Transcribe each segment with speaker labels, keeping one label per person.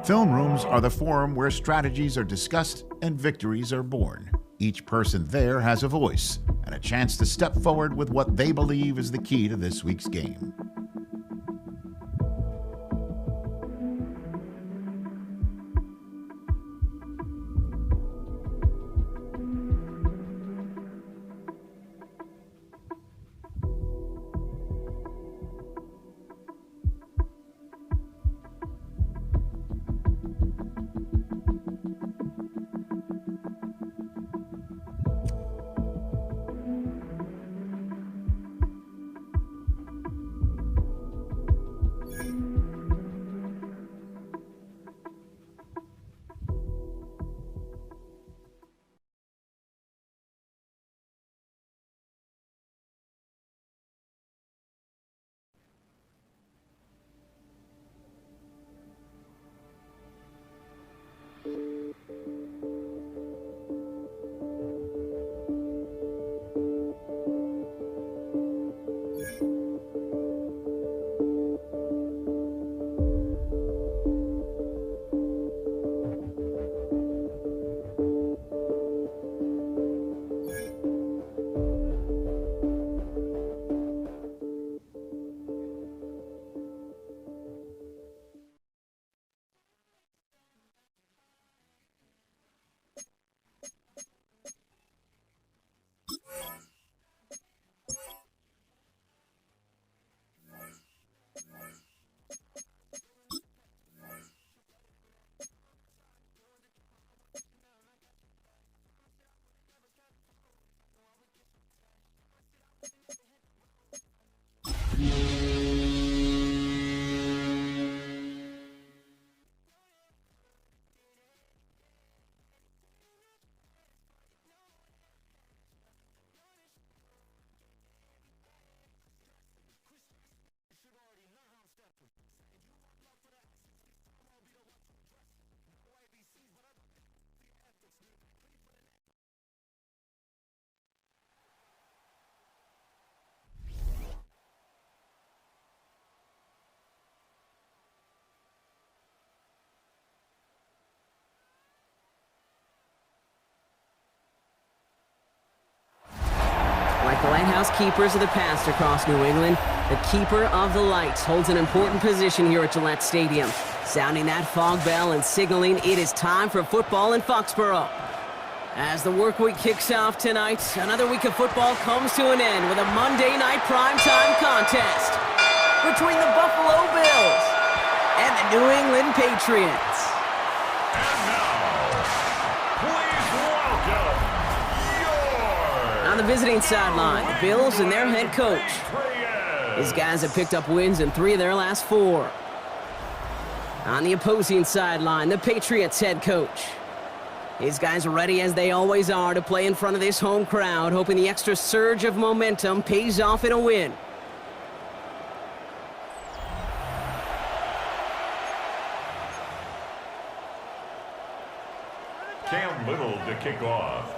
Speaker 1: Film rooms are the forum where strategies are discussed and victories are born. Each person there has a voice and a chance to step forward with what they believe is the key to this week's game.
Speaker 2: Like the lighthouse keepers of the past across New England, the keeper of the lights holds an important position here at Gillette Stadium, sounding that fog bell and signaling it is time for football in Foxborough. As the work week kicks off tonight, another week of football comes to an end with a Monday night primetime contest between the Buffalo Bills and the New England Patriots.
Speaker 3: And now, please welcome
Speaker 2: On the visiting sideline, the Bills and their head coach. These guys have picked up wins in 3 of their last 4. On the opposing sideline, the Patriots head coach. These guys are ready, as they always are, to play in front of this home crowd, hoping the extra surge of momentum pays off in a win.
Speaker 3: Cam Little to kick off.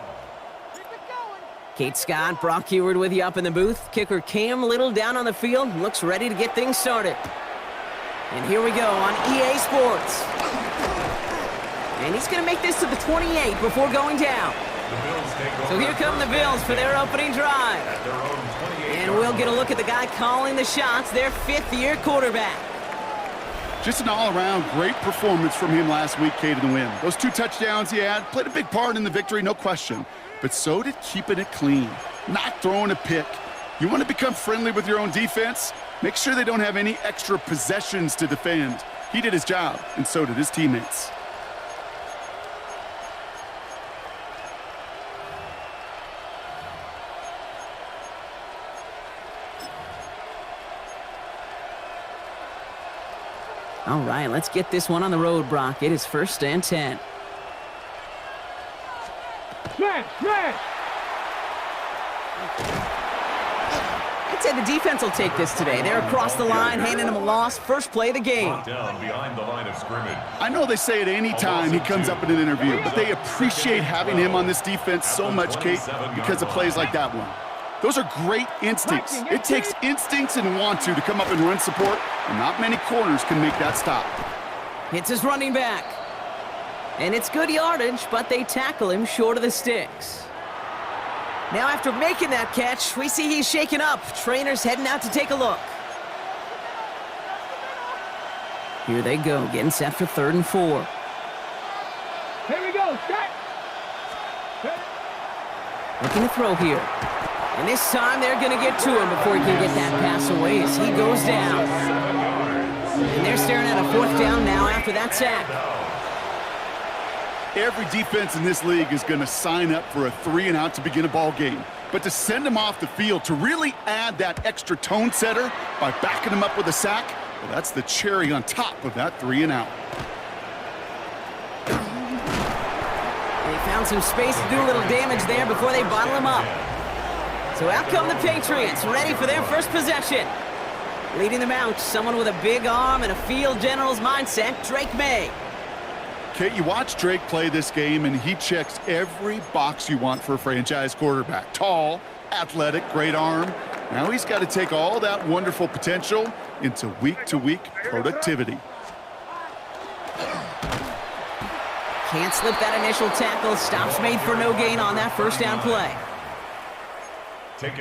Speaker 2: Kate Scott, Brock Heward with you up in the booth. Kicker Cam Little down on the field, looks ready to get things started. And here we go on EA Sports. And he's going to make this to the 28 before going down. So here come the Bills for their opening drive. And we'll get a look at the guy calling the shots, their 5th-year quarterback.
Speaker 4: Just an all-around great performance from him last week, Kate, in the win. Those 2 touchdowns he had played a big part in the victory, no question. But so did keeping it clean, not throwing a pick. You want to become friendly with your own defense? Make sure they don't have any extra possessions to defend. He did his job, and so did his teammates.
Speaker 2: All right, let's get this one on the road, Brock. It is 1st and 10. I'd say the defense will take this today. They're across the line, handing him a loss. First play of the game.
Speaker 3: Down behind the line of scrimmage.
Speaker 4: I know they say it any time he comes up in an interview, but they appreciate having him on this defense so much, Kate, because of plays like that one. Those are great instincts. It takes instincts and want to come up and run support, and not many corners can make that stop.
Speaker 2: Hits his running back. And it's good yardage, but they tackle him short of the sticks. Now after making that catch, we see he's shaken up. Trainer's heading out to take a look. Here they go, getting set for 3rd and 4.
Speaker 5: Here we go, set.
Speaker 2: Looking to throw here. And this time they're going to get to him before he can get that pass away as he goes down. And they're staring at a 4th down now after that sack.
Speaker 4: Every defense in this league is going to sign up for a 3-and-out to begin a ball game. But to send him off the field, to really add that extra tone setter by backing him up with a sack, well, that's the cherry on top of that 3-and-out.
Speaker 2: They found some space to do a little damage there before they bottle him up. So out come the Patriots, ready for their first possession. Leading them out, someone with a big arm and a field general's mindset, Drake May.
Speaker 4: Kate, you watch Drake play this game, and he checks every box you want for a franchise quarterback. Tall, athletic, great arm. Now he's got to take all that wonderful potential into week-to-week productivity.
Speaker 2: Can't slip that initial tackle. Stops made for no gain on that 1st down play.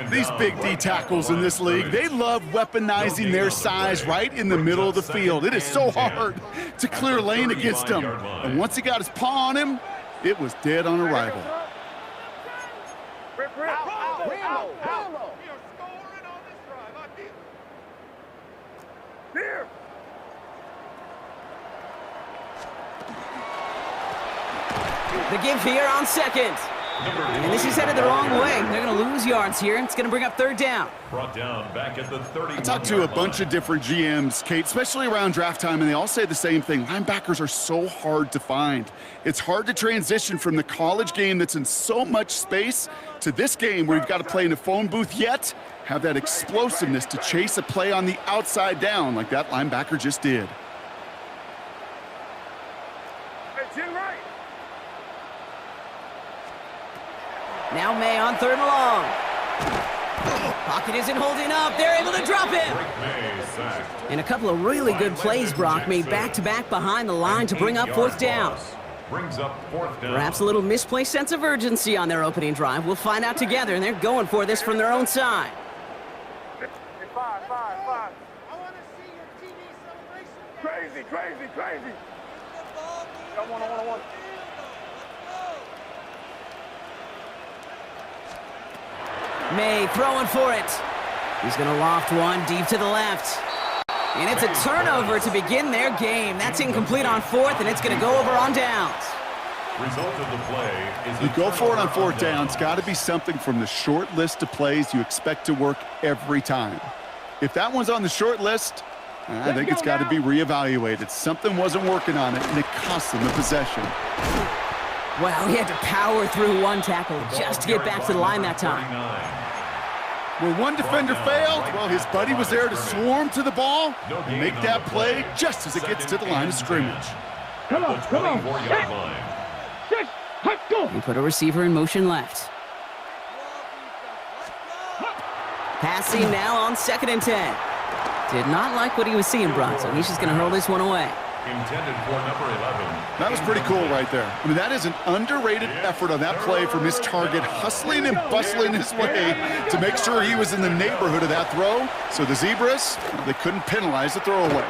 Speaker 4: These big D tackles in this league, they love weaponizing their size right in the middle of the field. It is so hard to clear lane against them. And once he got his paw on him, it was dead on arrival.
Speaker 2: The give here on 2nd. And this is headed the wrong way. They're going to lose yards here, and it's going to bring up 3rd down.
Speaker 3: Brought down back at the 30.
Speaker 4: I talked to a bunch of different GMs, Kate, especially around draft time, and they all say the same thing. Linebackers are so hard to find. It's hard to transition from the college game that's in so much space to this game where you've got to play in a phone booth, yet have that explosiveness to chase a play on the outside down like that linebacker just did.
Speaker 2: Now May on 3rd and long. Pocket isn't holding up. They're able to drop him. And a couple of really good plays, Brock, made back-to-back behind the line to bring up 4th down.
Speaker 3: Brings up 4th down.
Speaker 2: Perhaps a little misplaced sense of urgency on their opening drive. We'll find out together, and they're going for this from their own side.
Speaker 5: Five. I want to see your TV celebration. Crazy. I want.
Speaker 2: May throwing for it. He's going to loft one deep to the left. And it's a turnover to begin their game. That's incomplete on 4th, and it's going to go over on downs.
Speaker 3: Result of the play is
Speaker 4: You go for it on 4th down. It's got to be something from the short list of plays you expect to work every time. If that one's on the short list, I think it's got to be reevaluated. Something wasn't working on it, and it cost them the possession.
Speaker 2: Wow, he had to power through one tackle just to get back to the line that time.
Speaker 4: Where one defender failed, well, his buddy was there to swarm to the ball and make that play just as it gets to the line of scrimmage.
Speaker 5: Come on.
Speaker 2: He put a receiver in motion left. Passing now on 2nd and 10. Did not like what he was seeing, Brock, so he's just going to hurl this one away.
Speaker 3: Intended for number 11.
Speaker 4: That was pretty cool right there. I mean, that is an underrated effort on that play from his target, hustling and bustling his way to make sure he was in the neighborhood of that throw. So the Zebras, they couldn't penalize the throwaway.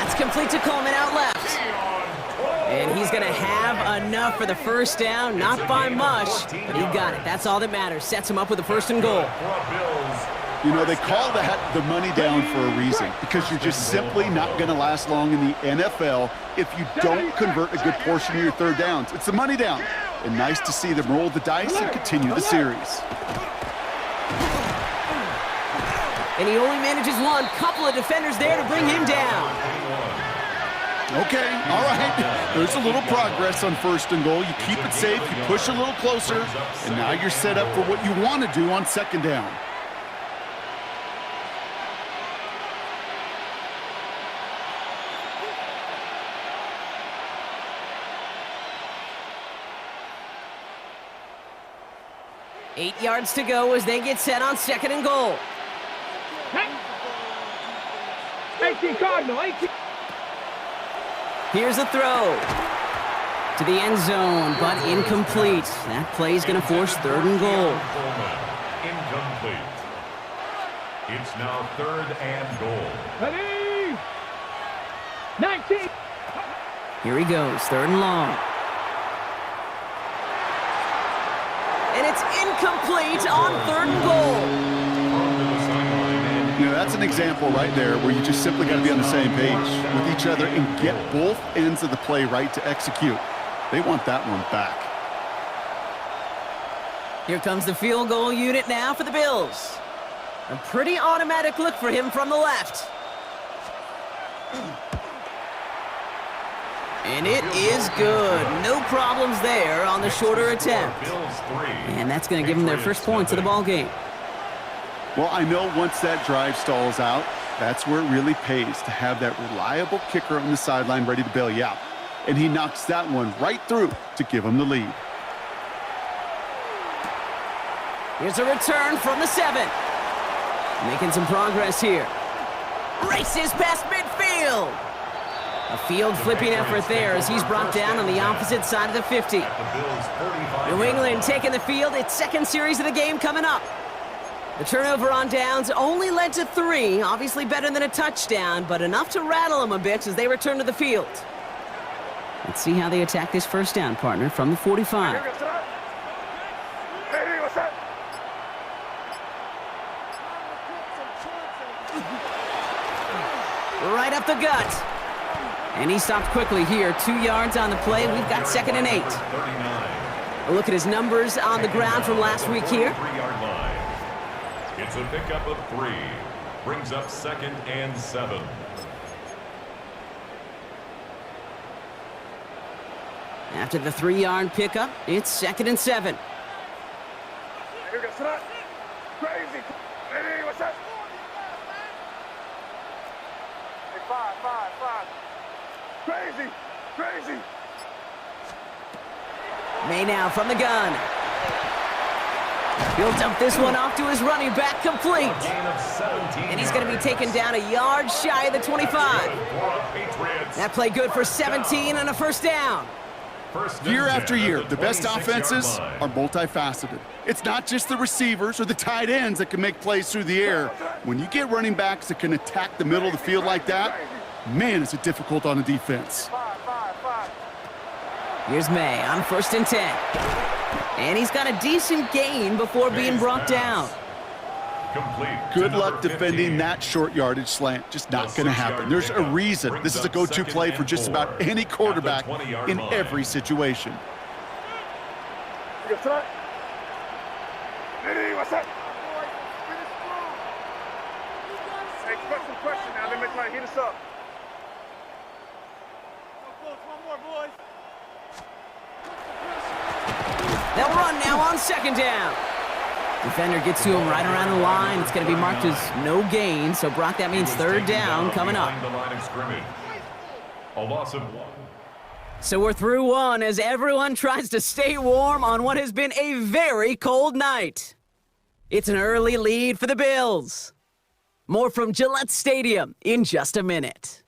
Speaker 2: That's complete to Coleman out left. And he's going to have enough for the 1st down, not by much, but he got it. That's all that matters. Sets him up with the 1st and goal.
Speaker 4: You know, they call that the money down for a reason, because you're just simply not going to last long in the NFL if you don't convert a good portion of your 3rd downs. It's the money down. And nice to see them roll the dice and continue the series.
Speaker 2: And he only manages one. Couple of defenders there to bring him down.
Speaker 4: Okay, all right. There's a little progress on 1st and goal. You keep it safe, you push a little closer, and now you're set up for what you want to do on 2nd down.
Speaker 2: Eight yards to go as they get set on 2nd and goal.
Speaker 5: 18 Cardinal, 18.
Speaker 2: Here's a throw to the end zone, but incomplete. That play's going to force 3rd and goal.
Speaker 3: Incomplete. It's now 3rd and goal.
Speaker 5: Ready? 19.
Speaker 2: Here he goes, 3rd and long. And it's incomplete on 3rd and goal.
Speaker 4: You know, that's an example right there where you just simply got to be on the same page with each other and get both ends of the play right to execute. They want that one back.
Speaker 2: Here comes the field goal unit now for the Bills. A pretty automatic look for him from the left. And it is good. No problems there on the shorter attempt. And that's going to give them their first points of the ball game.
Speaker 4: Well, I know once that drive stalls out, that's where it really pays to have that reliable kicker on the sideline ready to bail you out. And he knocks that one right through to give him the lead.
Speaker 2: Here's a return from the 7. Making some progress here. Races past midfield. A field flipping effort there as he's brought down on the opposite side of the 50. New England taking the field. Its 2nd series of the game coming up. The turnover on downs only led to 3. Obviously better than a touchdown, but enough to rattle them a bit as they return to the field. Let's see how they attack this first down, partner, from the 45. Right up the gut. And he stopped quickly here. 2 yards on the play. We've got 2nd and 8. A look at his numbers on the ground from last week here.
Speaker 3: It's a pickup of 3. Brings up 2nd and 7.
Speaker 2: After the 3-yard pickup, it's 2nd and 7.
Speaker 5: Crazy. Hey, what's that? Hey, 5. Crazy. Crazy.
Speaker 2: May now from the gun. He'll dump this one off to his running back, complete. And he's going to be taken down a yard shy of the 25. That play good for 17 and a first down.
Speaker 4: Year after year, the best offenses are multifaceted. It's not just the receivers or the tight ends that can make plays through the air. When you get running backs that can attack the middle of the field like that, man, is it difficult on a defense.
Speaker 2: Here's May on 1st and 10. And he's got a decent gain before being brought down.
Speaker 4: Good luck defending that short yardage slant. Just not going to happen. There's a reason this is a go-to play for just about any quarterback in every situation.
Speaker 5: Hey, what's that? Hey, question now. Let me try to hit us up. One more, boys.
Speaker 2: They'll run now on 2nd down. Defender gets to him right around the line. It's going to be marked as no gain. So, Brock, that means 3rd down coming up.
Speaker 3: A loss of 1.
Speaker 2: So we're through 1 as everyone tries to stay warm on what has been a very cold night. It's an early lead for the Bills. More from Gillette Stadium in just a minute.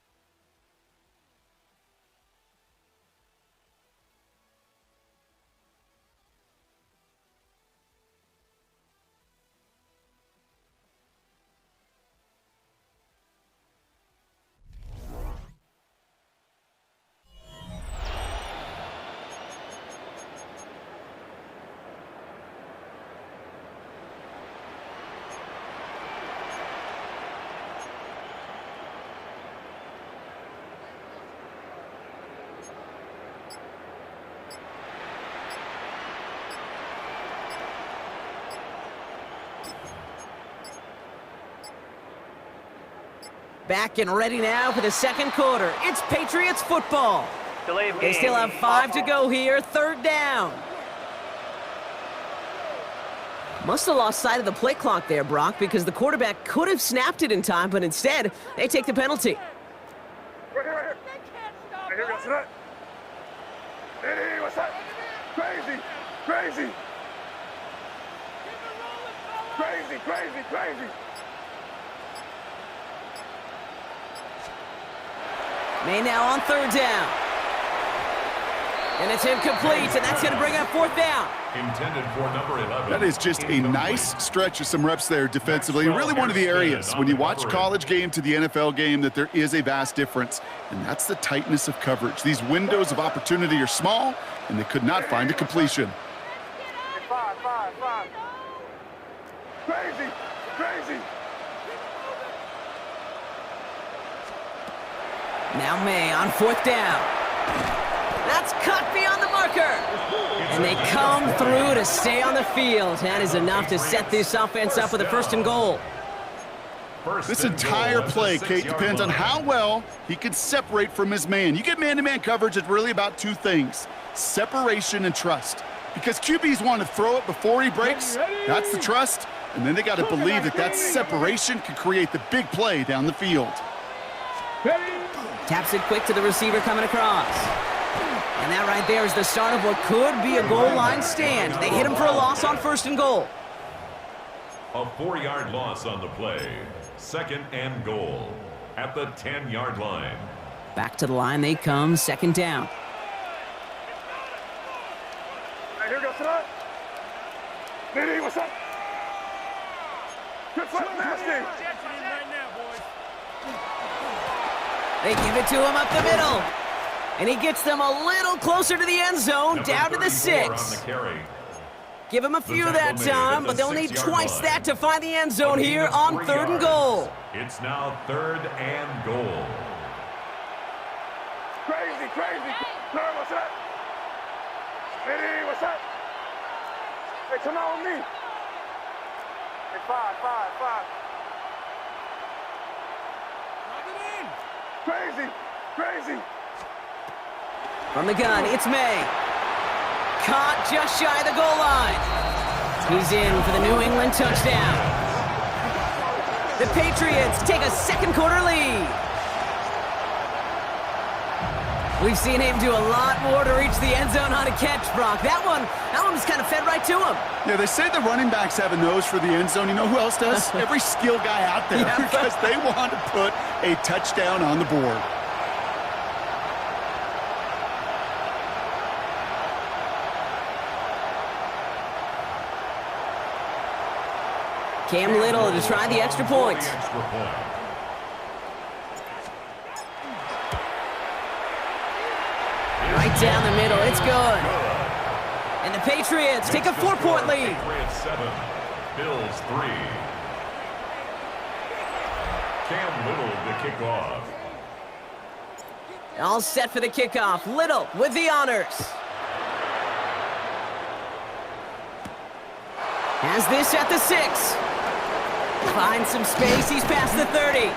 Speaker 2: Back and ready now for the 2nd quarter. It's Patriots football. They still have 5 to go here. 3rd down. Must have lost sight of the play clock there, Brock, because the quarterback could have snapped it in time, but instead, they take the penalty.
Speaker 5: Right here. Hey, here we go. Hey, what's that? Crazy.
Speaker 2: May now on 3rd down. And it's incomplete, and that's going to bring up 4th down.
Speaker 3: Intended for number 11.
Speaker 4: That is just a nice stretch of some reps there defensively. Really one of the areas when you watch a college game to the NFL game that there is a vast difference, and that's the tightness of coverage. These windows of opportunity are small, and they could not find a completion.
Speaker 5: 5. Crazy.
Speaker 2: Now May on 4th down. That's cut beyond the marker. And they come through to stay on the field. That is enough to set this offense up with a 1st and goal.
Speaker 4: This entire play, Kate, depends on how well he can separate from his man. You get man-to-man coverage, it's really about 2 things: separation and trust. Because QBs want to throw it before he breaks, that's the trust, and then they got to believe that that separation can create the big play down the field.
Speaker 2: Taps it quick to the receiver coming across. And that right there is the start of what could be a goal line stand. They hit him for a loss on 1st and goal.
Speaker 3: A 4-yard loss on the play. 2nd and goal at the 10-yard line.
Speaker 2: Back to the line they come, 2nd down.
Speaker 5: Hey, here we go, tonight. Diddy, what's up? Good foot, nasty.
Speaker 2: They give it to him up the middle. And he gets them a little closer to the end zone, down to the 6. Give him a few that time, but they'll need twice that to find the end zone here on 3rd and goal.
Speaker 3: It's now 3rd and goal.
Speaker 5: Crazy. Clara, what's up? Diddy, what's up? Hey, come on with me. Hey, 5. Crazy.
Speaker 2: From the gun, it's May. Caught just shy of the goal line. He's in for the New England touchdown. The Patriots take a 2nd quarter lead. We've seen him do a lot more to reach the end zone on a catch, Brock. That one was kind of fed right to him.
Speaker 4: Yeah, they say the running backs have a nose for the end zone. You know who else does? Every skill guy out there, because they want to put a touchdown on the board.
Speaker 2: Cam Little to try the extra point. Right down the middle, it's good. And the Patriots take a 4-point lead.
Speaker 3: Patriots 7, Bills 3. Cam Little to kick off.
Speaker 2: All set for the kickoff. Little with the honors. Has this at the 6. Finds some space, he's past the 30.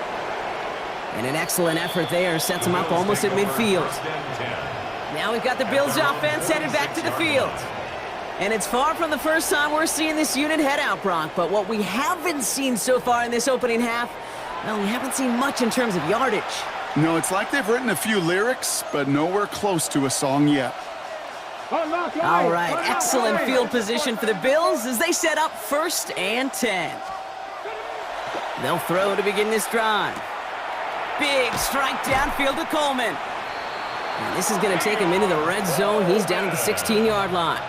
Speaker 2: And an excellent effort there sets him up almost at midfield. Now we've got the Bills offense headed back to the field. And it's far from the first time we're seeing this unit head out, Brock. But what we haven't seen so far in this opening half, well, we haven't seen much in terms of yardage.
Speaker 4: No, it's like they've written a few lyrics, but nowhere close to a song yet.
Speaker 2: All right, excellent field position for the Bills as they set up 1st and 10. They'll throw to begin this drive. Big strike downfield to Coleman. And this is going to take him into the red zone. He's down at the 16-yard line.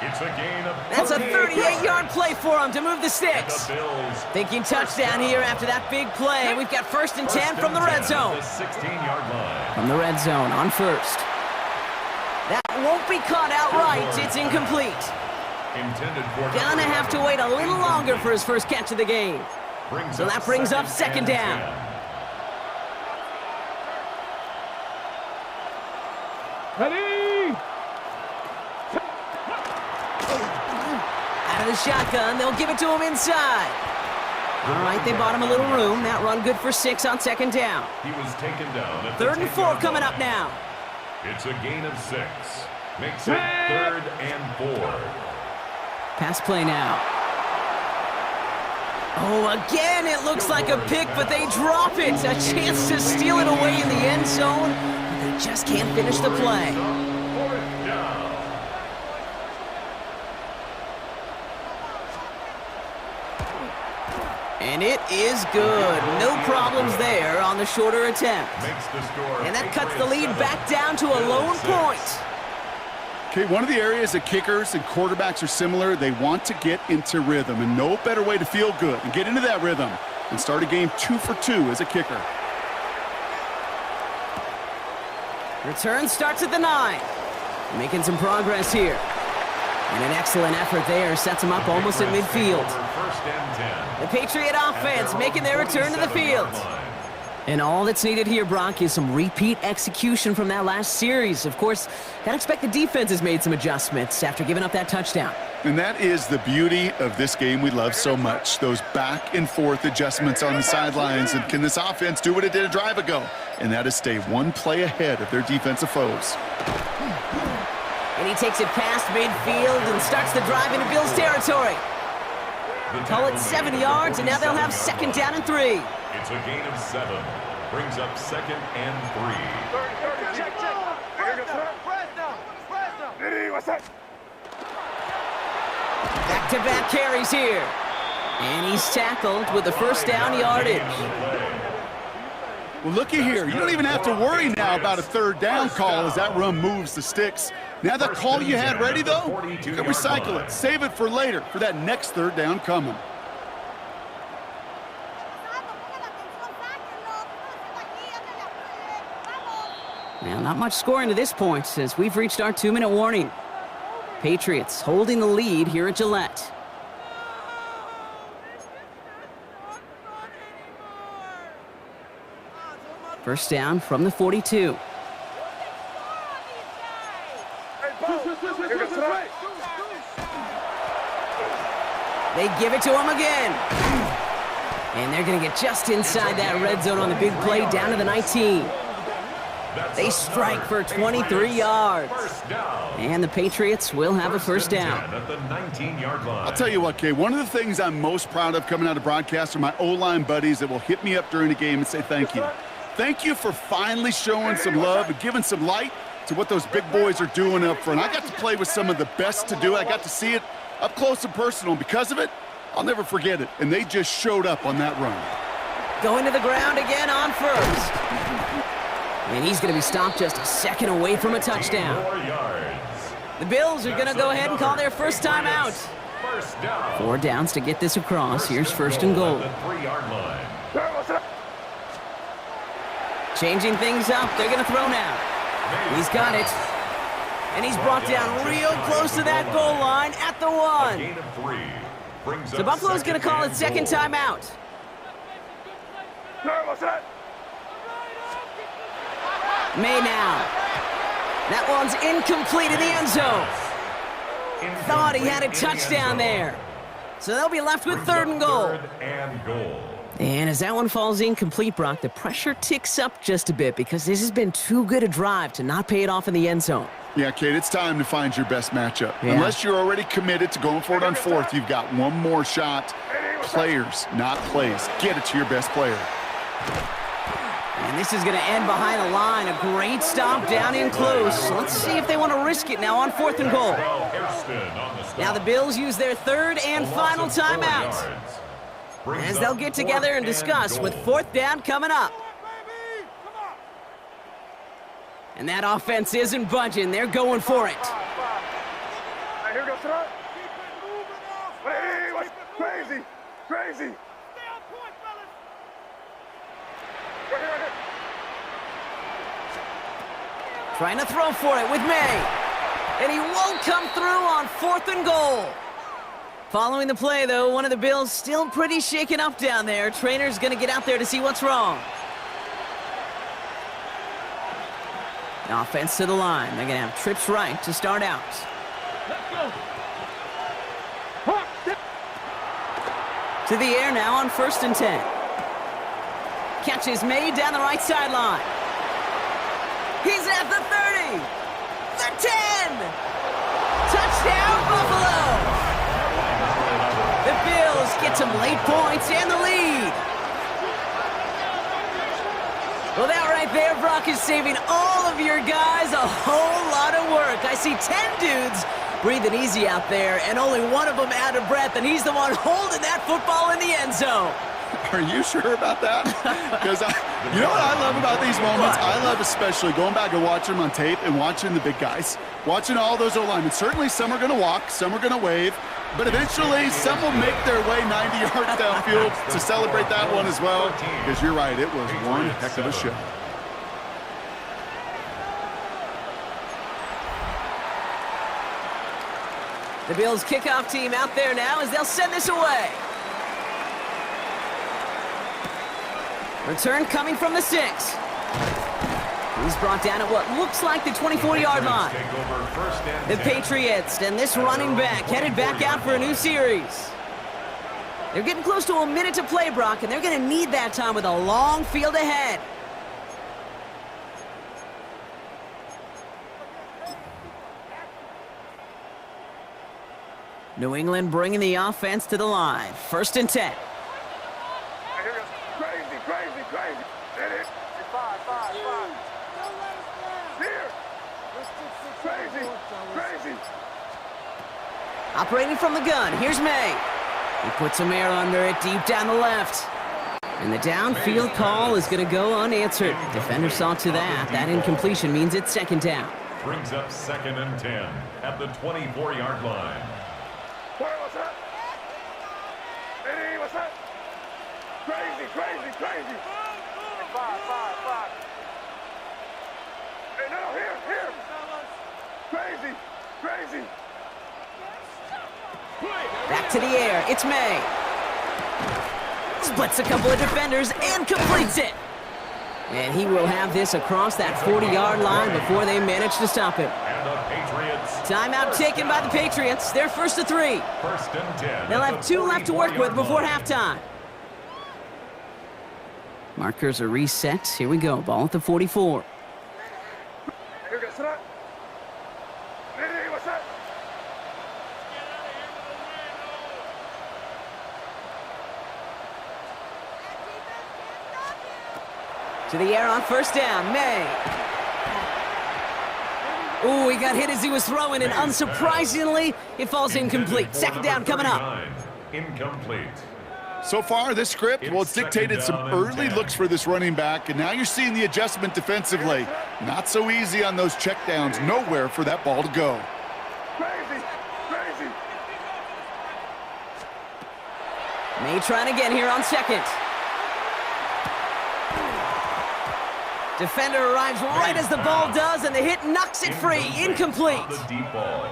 Speaker 3: It's a gain of
Speaker 2: That's a 38-yard play for him to move the sticks. Thinking touchdown here after that big play. We've got 1st and 10 from the red zone.
Speaker 3: 16-yard line.
Speaker 2: From the red zone on 1st. That won't be caught outright. It's incomplete. Gonna have to wait a little longer for his first catch of the game. So that brings up 2nd down.
Speaker 5: Ready?
Speaker 2: Out of the shotgun, they'll give it to him inside. All right, they bought him a little room. That run good for 6 on 2nd down.
Speaker 3: He was taken down at
Speaker 2: 3rd and 4 coming up now.
Speaker 3: It's a gain of 6. Makes it 3rd and 4.
Speaker 2: Pass play now. Oh, again, it looks like a pick, but they drop it. A chance to steal it away in the end zone, but they just can't finish the play. And it is good. No problems there on the shorter attempt.
Speaker 3: Makes the score.
Speaker 2: And that cuts the lead back down to a lone point.
Speaker 4: Okay, one of the areas that kickers and quarterbacks are similar, they want to get into rhythm, and no better way to feel good and get into that rhythm and start a game 2 for 2 as a kicker.
Speaker 2: Return starts at the 9. Making some progress here. And an excellent effort there sets him up almost at midfield.
Speaker 3: First and 10.
Speaker 2: The Patriot offense making their return to the field. And all that's needed here, Brock, is some repeat execution from that last series. Of course, gotta expect the defense has made some adjustments after giving up that touchdown.
Speaker 4: And that is the beauty of this game we love so much, those back and forth adjustments on the sidelines. And can this offense do what it did a drive ago? And that is stay one play ahead of their defensive foes.
Speaker 2: And he takes it past midfield and starts the drive into Bills territory. Call it 7 yards, and now they'll have second down and 3.
Speaker 3: It's a gain of 7. Brings up second and 3.
Speaker 5: Check. What's that?
Speaker 2: Back-to-back carries here. And he's tackled with the first down yardage.
Speaker 4: Well, looky here. You don't even have to worry now about a third down call as that run moves the sticks. Now that call you had ready, though, you can recycle it. Save it for later, for that next third down coming.
Speaker 2: Now, not much scoring to this point since we've reached our 2-minute warning. Patriots holding the lead here at Gillette. First down from the 42. They give it to him again. And they're going to get just inside that red zone on the big play down to the 19. They strike for 23 yards. And the Patriots will have a first down.
Speaker 3: At the 19-yard line.
Speaker 4: I'll tell you what, Kay, one of the things I'm most proud of coming out of broadcast are my O-line buddies that will hit me up during the game and say thank you. Thank you for finally showing some love and giving some light to what those big boys are doing up front. I got to play with some of the best to do it. I got to see it up close and personal. Because of it, I'll never forget it. And they just showed up on that run.
Speaker 2: Going to the ground again on first. And he's going to be stopped just a second away from a touchdown.
Speaker 3: 4 yards.
Speaker 2: The Bills are going to go ahead and call their first time out.
Speaker 3: First down.
Speaker 2: 4 downs to get this across. Here's first and goal.
Speaker 3: At the 3-yard line.
Speaker 2: Changing things up. They're going to throw now. He's got it. And he's brought down real close to that goal line at the 1.
Speaker 3: Gain of 3. Brings
Speaker 2: So
Speaker 3: up
Speaker 2: Buffalo's going to call it
Speaker 3: and
Speaker 2: second
Speaker 3: goal.
Speaker 2: time out. May now. That one's incomplete in the end zone. Thought he had a touchdown there. So they'll be left with third and goal.
Speaker 3: Third and goal.
Speaker 2: And as that one falls incomplete, Brock, the pressure ticks up just a bit because this has been too good a drive to not pay it off in the end zone.
Speaker 4: Yeah, Kate, it's time to find your best matchup.
Speaker 2: Yeah.
Speaker 4: Unless you're already committed to going for it on fourth, you've got one more shot. Players, not plays. Get it to your best player.
Speaker 2: And this is going to end behind the line. A great stop down in close. Let's see if they want to risk it now on fourth and goal. Now the Bills use their third and final timeout as they'll get together and discuss with fourth down coming up. And that offense isn't budging. They're going for it.
Speaker 5: Here goes Trump. Hey, what's crazy? Crazy.
Speaker 2: Trying to throw for it with May. And he won't come through on fourth and goal. Following the play, though, one of the Bills still pretty shaken up down there. Trainer's going to get out there to see what's wrong. Offense to the line. They're going to have trips right to start out. To the air now on first and 10. Catch is made down the right sideline. He's at the 30. The 10. Touchdown, Buffalo. The Bills get some late points and the lead. Well, that right there, Brock, is saving all of your guys a whole lot of work. I see 10 dudes breathing easy out there, and only one of them out of breath, and he's the one holding that football in the end zone.
Speaker 4: Are you sure about that? Because you know what I love about these moments? I love especially going back and watching them on tape and watching the big guys. Watching all those O-linemen. Certainly some are going to walk, some are going to wave, but eventually some will make their way 90 yards downfield to celebrate that one as well. Because you're right, it was one heck of a show.
Speaker 2: The Bills kickoff team out there now as they'll send this away. Return coming from the 6. He's brought down at what looks like the 24-yard line. The Patriots and this running back headed back out for a new series. They're getting close to a minute to play, Brock, and they're going to need that time with a long field ahead. New England bringing the offense to the line. 1st and 10.
Speaker 5: Crazy. Hit it. 5. Here. Crazy.
Speaker 2: Operating from the gun, here's May. He puts some air under it deep down the left. And the downfield call is going to go unanswered. Defender saw to that. That incompletion means it's 2nd down.
Speaker 3: Brings up 2nd and 10 at the 24-yard line.
Speaker 5: What's that? Eddie, what's that? Crazy. 5. Hey, no, here. Crazy.
Speaker 2: Back to the air, it's May. Splits a couple of defenders and completes it. And he will have this across that 40-yard line before they manage to stop him.
Speaker 3: And the Patriots.
Speaker 2: Timeout taken by the Patriots. They're 1st and 3.
Speaker 3: 1st and 10.
Speaker 2: They'll have 2 left to work with before halftime. Markers are reset. Here we go. Ball at the 44.
Speaker 5: What's that? Eddie, what's that?
Speaker 2: To the air on 1st down. May. Ooh, he got hit as he was throwing, and unsurprisingly, it falls incomplete. 2nd down coming up.
Speaker 3: Incomplete.
Speaker 4: So far, this script, well, it's dictated some early looks for this running back, and now you're seeing the adjustment defensively. Not so easy on those checkdowns. Nowhere for that ball to go.
Speaker 5: Crazy.
Speaker 2: May trying again here on 2nd. Defender arrives right as the ball does, and the hit knocks it free. Incomplete.
Speaker 3: The deep ball.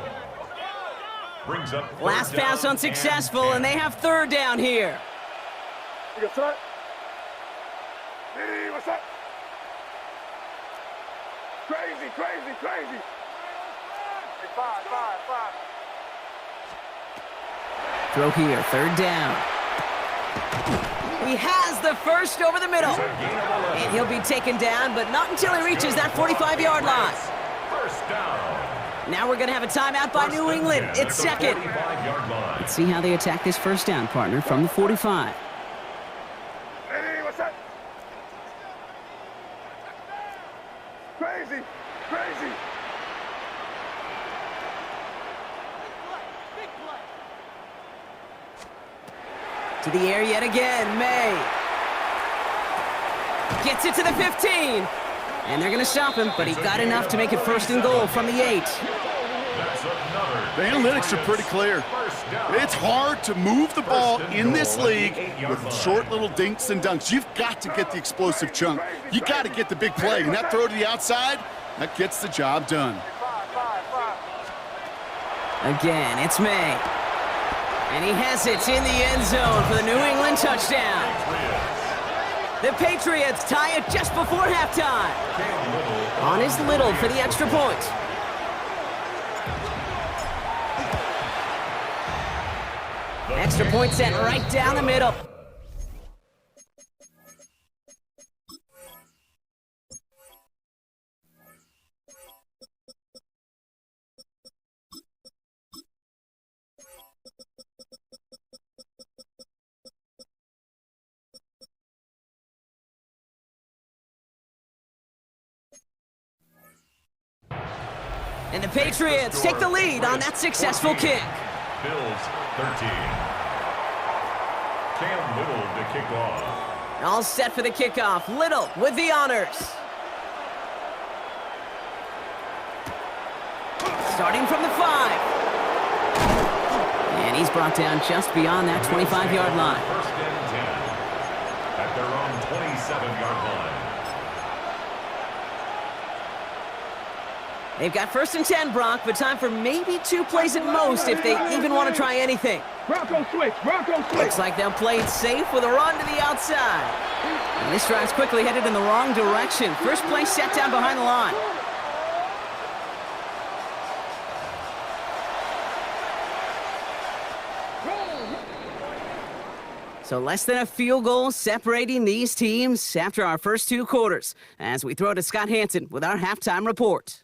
Speaker 3: Brings up
Speaker 2: Last pass unsuccessful, and they have 3rd down here.
Speaker 5: What's that? Eddie, what's that? Crazy. 5.
Speaker 2: Throw here, 3rd down. He has the first over the middle. And he'll be taken down, but not until he reaches that 45-yard line.
Speaker 3: 1st down.
Speaker 2: Now we're going to have a timeout by New England. It's 2nd. Let's see how they attack this 1st down, partner, from the 45.
Speaker 5: Eddie, what's that? Crazy.
Speaker 2: To the air yet again, May. Gets it to the 15. And they're going to stop him, but he got enough to make it 1st and goal from the 8.
Speaker 4: The analytics are pretty clear. It's hard to move the ball in this league with short little dinks and dunks. You've got to get the explosive chunk. You got to get the big play, and that throw to the outside, that gets the job done.
Speaker 2: Again, it's May. And he has it in the end zone for the New England touchdown. The Patriots tie it just before halftime. On is Little for the extra point. Extra point sent right down the middle. And the Patriots take the lead on that successful kick.
Speaker 3: Bills 13. Cam Little to kick off.
Speaker 2: All set for the kickoff. Little with the honors. Starting from the 5. And he's brought down just beyond that 25-yard line.
Speaker 3: First and 10 at their own 27-yard line.
Speaker 2: They've got first and 10, Brock, but time for maybe 2 plays at most if they even want to try anything.
Speaker 5: Bronco switch.
Speaker 2: Looks like they'll play it safe with a run to the outside. And this drive's quickly headed in the wrong direction. First play set down behind the line. So less than a field goal separating these teams after our first 2 quarters, as we throw to Scott Hansen with our halftime report.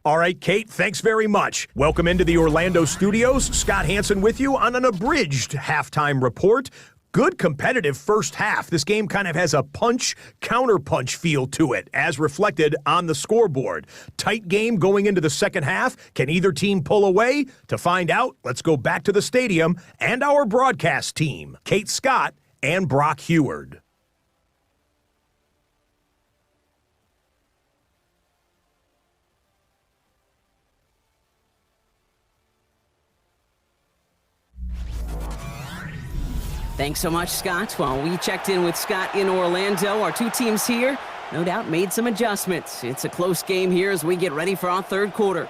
Speaker 6: All right, Kate, thanks very much. Welcome into the Orlando studios. Scott Hansen with you on an abridged halftime report. Good competitive first half. This game kind of has a punch-counterpunch feel to it, as reflected on the scoreboard. Tight game going into the second half. Can either team pull away? To find out, let's go back to the stadium and our broadcast team, Kate Scott and Brock Heward.
Speaker 2: Thanks so much, Scott. While we checked in with Scott in Orlando, our 2 teams here, no doubt, made some adjustments. It's a close game here as we get ready for our third quarter.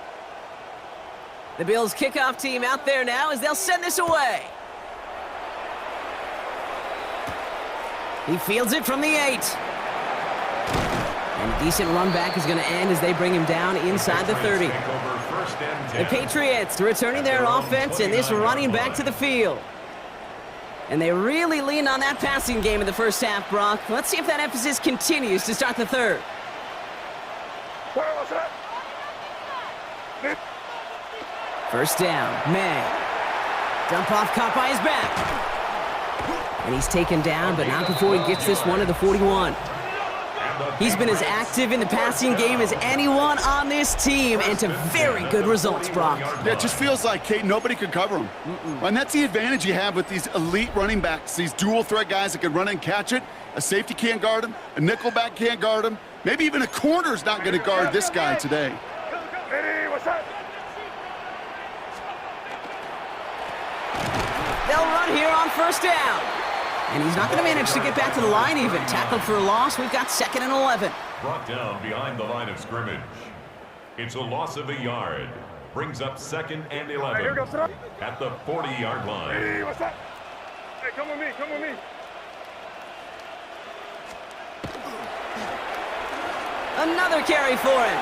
Speaker 2: The Bills kickoff team out there now as they'll send this away. He fields it from the 8. And a decent run back is going to end as they bring him down inside the 30. The Patriots returning their offense and this running back to the field. And they really leaned on that passing game in the first half, Brock. Let's see if that emphasis continues to start the third. First down, May. Dump off caught by his back. And he's taken down, but not before he gets this one to the 41. He's been as active in the passing game as anyone on this team, and to very good results, Brock.
Speaker 4: Yeah, it just feels like, Kate, nobody could cover him. And that's the advantage you have with these elite running backs, these dual-threat guys that can run and catch it. A safety can't guard him, a nickelback can't guard him. Maybe even a corner's not going to guard this guy today.
Speaker 2: They'll run here on first down. And he's not going to manage to get back to the line even. Tackled for a loss. We've got 2nd and 11.
Speaker 3: Brought down behind the line of scrimmage. It's a loss of a yard. Brings up 2nd and 11 at the 40-yard line.
Speaker 5: Hey, what's up? Hey, come with me.
Speaker 2: Another carry for him.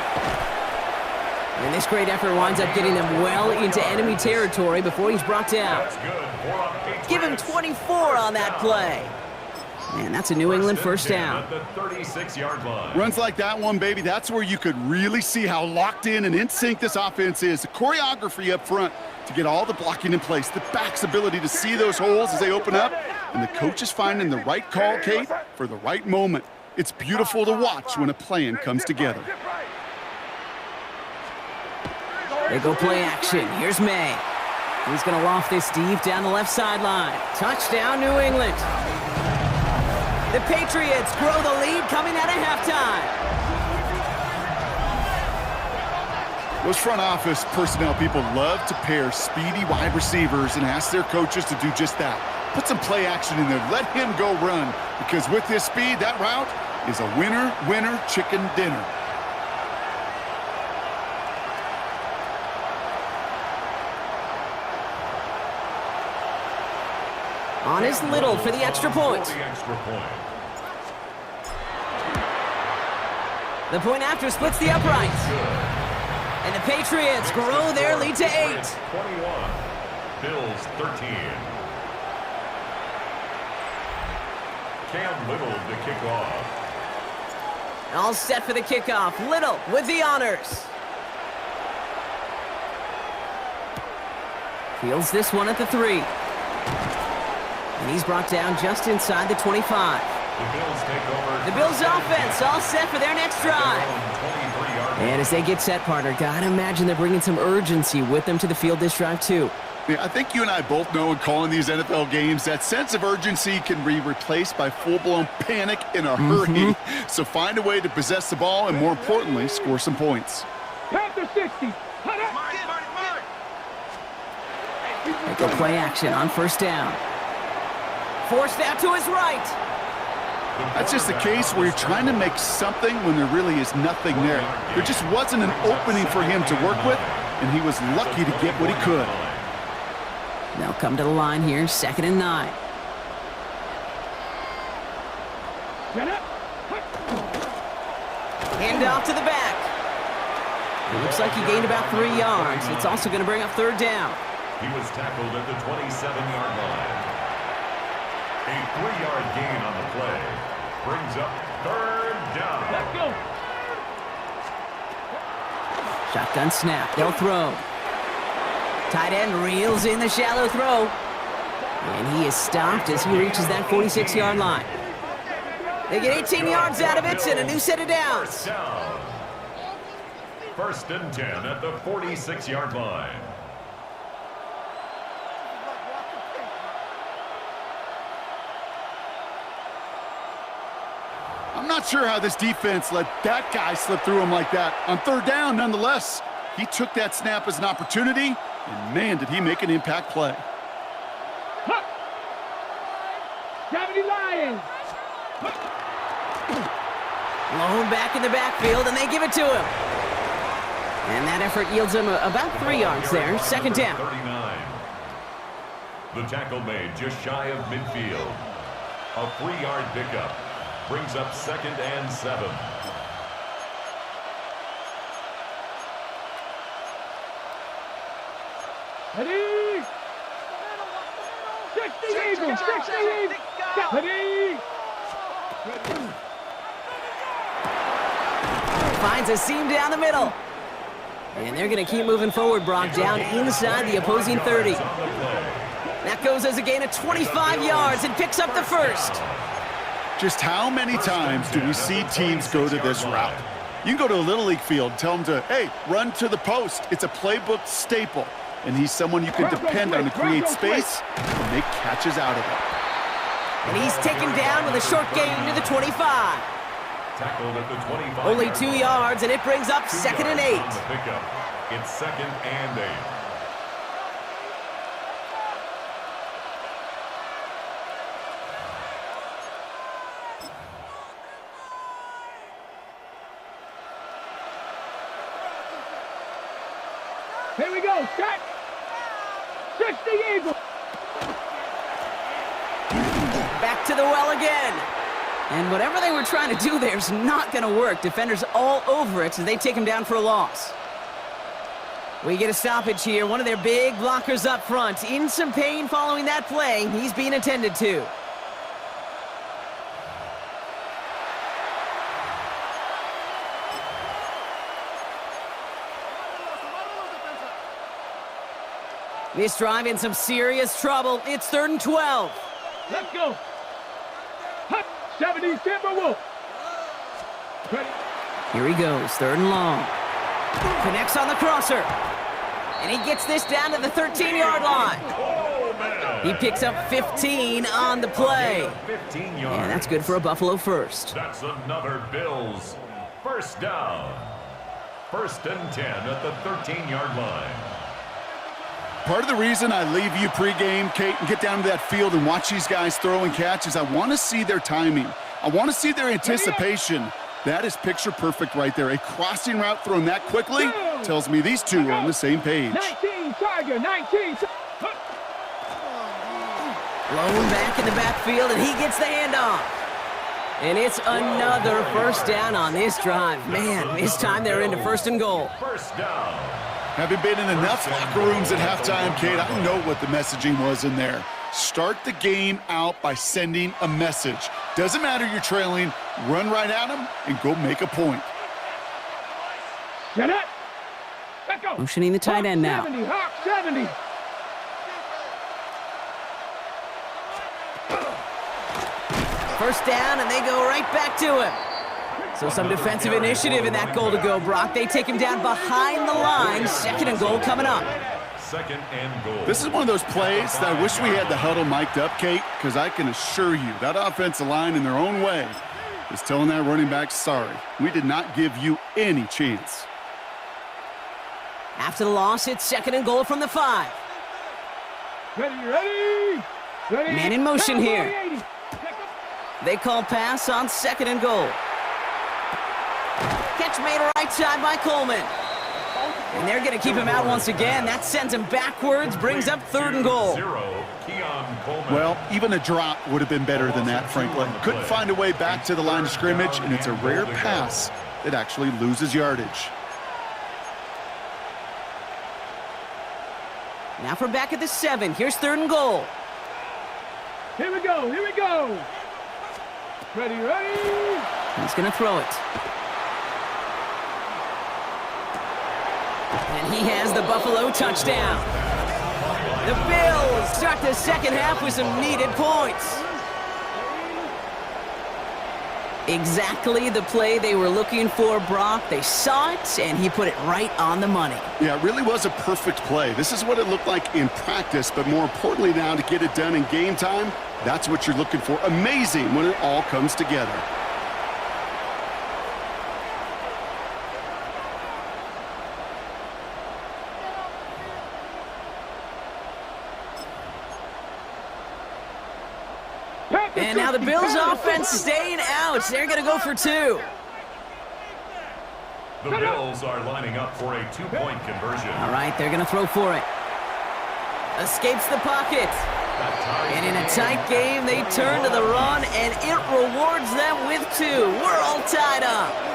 Speaker 2: And this great effort winds up getting them well into enemy territory before he's brought down. Give him 24 on that play. Man, that's a New England first down.
Speaker 3: At the 36-yard line.
Speaker 4: Runs like that one, baby, that's where you could really see how locked in and in sync this offense is. The choreography up front to get all the blocking in place, the back's ability to see those holes as they open up, and the coach is finding the right call, Kate, for the right moment. It's beautiful to watch when a plan comes together.
Speaker 2: They go play action. Here's May. He's going to loft this deep down the left sideline. Touchdown, New England. The Patriots grow the lead coming out of halftime.
Speaker 4: Those front office personnel people love to pair speedy wide receivers and ask their coaches to do just that. Put some play action in there. Let him go run. Because with his speed, that route is a winner, chicken dinner.
Speaker 2: On is Little for the extra point. The point after splits the uprights. And the Patriots grow their lead to 8.
Speaker 3: 21. Bills 13. Cam Little to kick off.
Speaker 2: All set for the kickoff. Little with the honors. Fields this one at the 3. And he's brought down just inside the 25.
Speaker 3: The Bills take over.
Speaker 2: The Bills offense all set for their next drive. And as they get set, partner, gotta imagine they're bringing some urgency with them to the field this drive too.
Speaker 4: Yeah, I think you and I both know in calling these NFL games that sense of urgency can be replaced by full-blown panic in a hurry. So find a way to possess the ball and, more importantly, score some points.
Speaker 5: Panther 60.
Speaker 2: They go play action on first down. Forced out to his right.
Speaker 4: That's just the case where you're trying to make something when there really is nothing there. There just wasn't an opening for him to work with, and he was lucky to get what he could.
Speaker 2: They'll come to the line here, 2nd and 9. Hand off to the back. It looks like he gained about 3 yards. It's also going to bring up 3rd down.
Speaker 3: He was tackled at the 27-yard line. A 3-yard gain on the play brings up 3rd down.
Speaker 5: Let's go.
Speaker 2: Shotgun snap. They'll throw. Tight end reels in the shallow throw. And he is stopped as he reaches that 46-yard line. They get 18 yards out of it and a new set of downs.
Speaker 3: Down. 1st and 10 at the 46-yard line.
Speaker 4: I'm not sure how this defense let that guy slip through him like that. On 3rd down, nonetheless, he took that snap as an opportunity, and man, did he make an impact play.
Speaker 5: 70 Lions.
Speaker 2: Blown back in the backfield, and they give it to him. And that effort yields him about 3 yards there. 2nd down.
Speaker 3: 39. The tackle made just shy of midfield. A 3-yard pickup brings up 2nd and 7.
Speaker 5: Ready? 60 Eagles. 60 Eagles. Ready?
Speaker 2: Finds a seam down the middle. And they're going to keep moving forward, Brock, down inside the opposing 30. That goes as a gain of 25 yards and picks up the 1st.
Speaker 4: Just how many times do we see teams go to this route? You can go to a Little League field and tell them to, hey, run to the post. It's a playbook staple. And he's someone you can depend on to create space and make catches out of it.
Speaker 2: And he's taken down with a short gain to the 25.
Speaker 3: Tackled at the 25.
Speaker 2: Only 2 yards, and it brings up 2nd and 8.
Speaker 3: It's 2nd and 8.
Speaker 5: Here we go. Set. 60 Eagles.
Speaker 2: Back to the well again. And whatever they were trying to do there is not going to work. Defenders all over it, so they take him down for a loss. We get a stoppage here. One of their big blockers up front. In some pain following that play. He's being attended to. This drive in some serious trouble. It's 3rd and 12.
Speaker 5: Let's go. 70 Timberwolves.
Speaker 2: Here he goes, 3rd and long. Connects on the crosser. And he gets this down to the 13-yard line. He picks up 15 on the play.
Speaker 3: 15 yards.
Speaker 2: And that's good for a Buffalo 1st.
Speaker 3: That's another Bills 1st down. 1st and 10 at the 13-yard line.
Speaker 4: Part of the reason I leave you pregame, Kate, and get down to that field and watch these guys throw and catch is I want to see their timing. I want to see their anticipation. That is picture perfect right there. A crossing route thrown that quickly tells me these two are on the same page.
Speaker 5: 19 Tiger, 19.
Speaker 2: Blown back in the backfield, and he gets the handoff. And it's another 1st down on this drive. Man, this time they're into 1st and goal.
Speaker 3: 1st down.
Speaker 4: Having been in enough locker rooms at halftime, Kate, I know what the messaging was in there. Start the game out by sending a message. Doesn't matter you're trailing, run right at them and go make a point.
Speaker 5: Get it. Let's go.
Speaker 2: Motioning the tight end now.
Speaker 5: 70, Hawk 70.
Speaker 2: First down, and they go right back to him. So some defensive initiative in that goal to go, Brock. They take him down behind the line. 2nd and goal coming up.
Speaker 3: second and goal.
Speaker 4: This is one of those plays that I wish we had the huddle mic'd up, Kate, because I can assure you that offensive line in their own way is telling that running back, sorry, we did not give you any chance.
Speaker 2: After the loss, it's second and goal from the 5.
Speaker 5: Ready.
Speaker 2: Man in motion here. They call pass on second and goal. Catch made right side by Coleman. And they're going to keep him out once again. That sends him backwards, brings up third and goal.
Speaker 4: Well, even a drop would have been better than that, Franklin. Couldn't find a way back to the line of scrimmage, and it's a rare pass that actually loses yardage.
Speaker 2: Now from back at the 7. Here's third and goal.
Speaker 5: Here we go. Ready.
Speaker 2: He's going to throw it. And he has the Buffalo touchdown. The Bills start the second half with some needed points. Exactly the play they were looking for, Brock. They saw it, and he put it right on the money.
Speaker 4: Yeah, it really was a perfect play. This is what it looked like in practice, but more importantly now to get it done in game time, that's what you're looking for. Amazing when it all comes together.
Speaker 2: And now the Bills offense staying out. They're going to go for 2.
Speaker 3: The Bills are lining up for a 2-point conversion.
Speaker 2: All right, they're going to throw for it. Escapes the pocket. And in a tight game, they turn to the run, and it rewards them with 2. We're all tied up.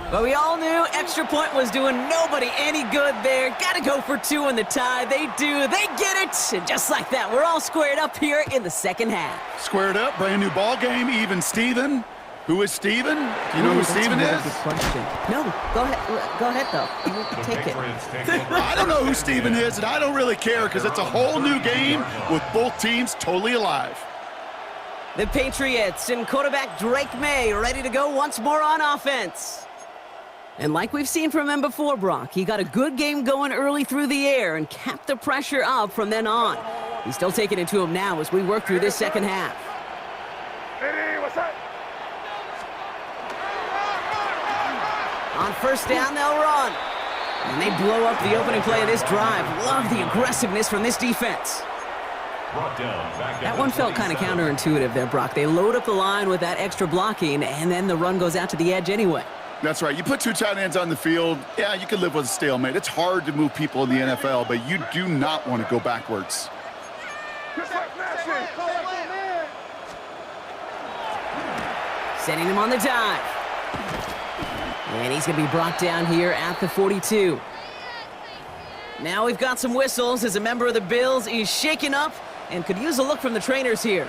Speaker 2: But we all knew extra point was doing nobody any good there. Got to go for 2 in the tie. They do. They get it. And just like that, we're all squared up here in the second half.
Speaker 4: Squared up, brand new ball game, even Steven. Who is Steven? Do you know who Steven is?
Speaker 2: Good question. No, go ahead though. You take it.
Speaker 4: I don't know who Steven is, and I don't really care because it's a whole new game with both teams totally alive.
Speaker 2: The Patriots and quarterback Drake May ready to go once more on offense. And like we've seen from him before, Brock, he got a good game going early through the air and kept the pressure up from then on. He's still taking it to him now as we work through this second half.
Speaker 5: Hey, what's that?
Speaker 2: On first down, they'll run. And they blow up the opening play of this drive. Love the aggressiveness from this defense. That one felt kind of counterintuitive there, Brock. They load up the line with that extra blocking, and then the run goes out to the edge anyway.
Speaker 4: That's right. You put 2 tight ends on the field, yeah, you can live with a stalemate. It's hard to move people in the NFL, but you do not want to go backwards.
Speaker 2: Setting him on the dive. And he's going to be brought down here at the 42. Now we've got some whistles as a member of the Bills is shaken up and could use a look from the trainers here.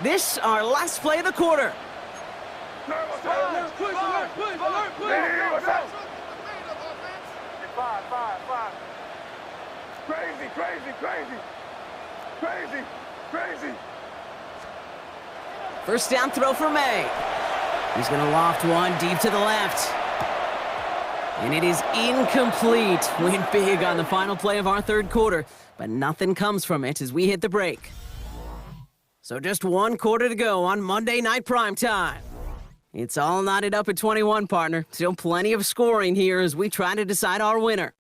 Speaker 2: This, our last play of the quarter. First down throw for May. He's going to loft one deep to the left. And it is incomplete. Went big on the final play of our third quarter, but nothing comes from it as we hit the break. So just 1 quarter to go on Monday Night Primetime. It's all knotted up at 21, partner. Still plenty of scoring here as we try to decide our winner.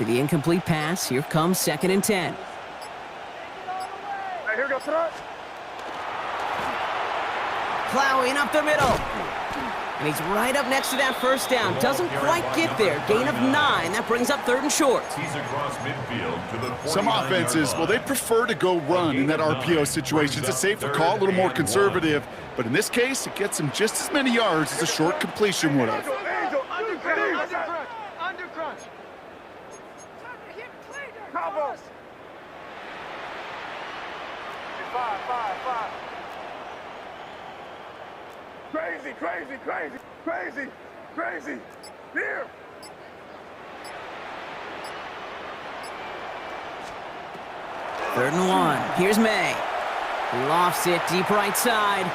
Speaker 2: After the incomplete pass, here comes 2nd and 10.
Speaker 5: Hey, here goes front.
Speaker 2: Plowing up the middle. And he's right up next to that first down. Doesn't quite get there. Gain of 9. That brings up 3rd and short.
Speaker 3: He's across midfield to the
Speaker 4: Some offenses, well, they prefer to go run in that RPO situation. It's a safer call, a little more conservative. But in this case, it gets him just as many yards as a short completion would have.
Speaker 5: Under crunch. Combo. 5. Crazy. Here.
Speaker 2: Third and 1. Here's May. Lofts it deep right side.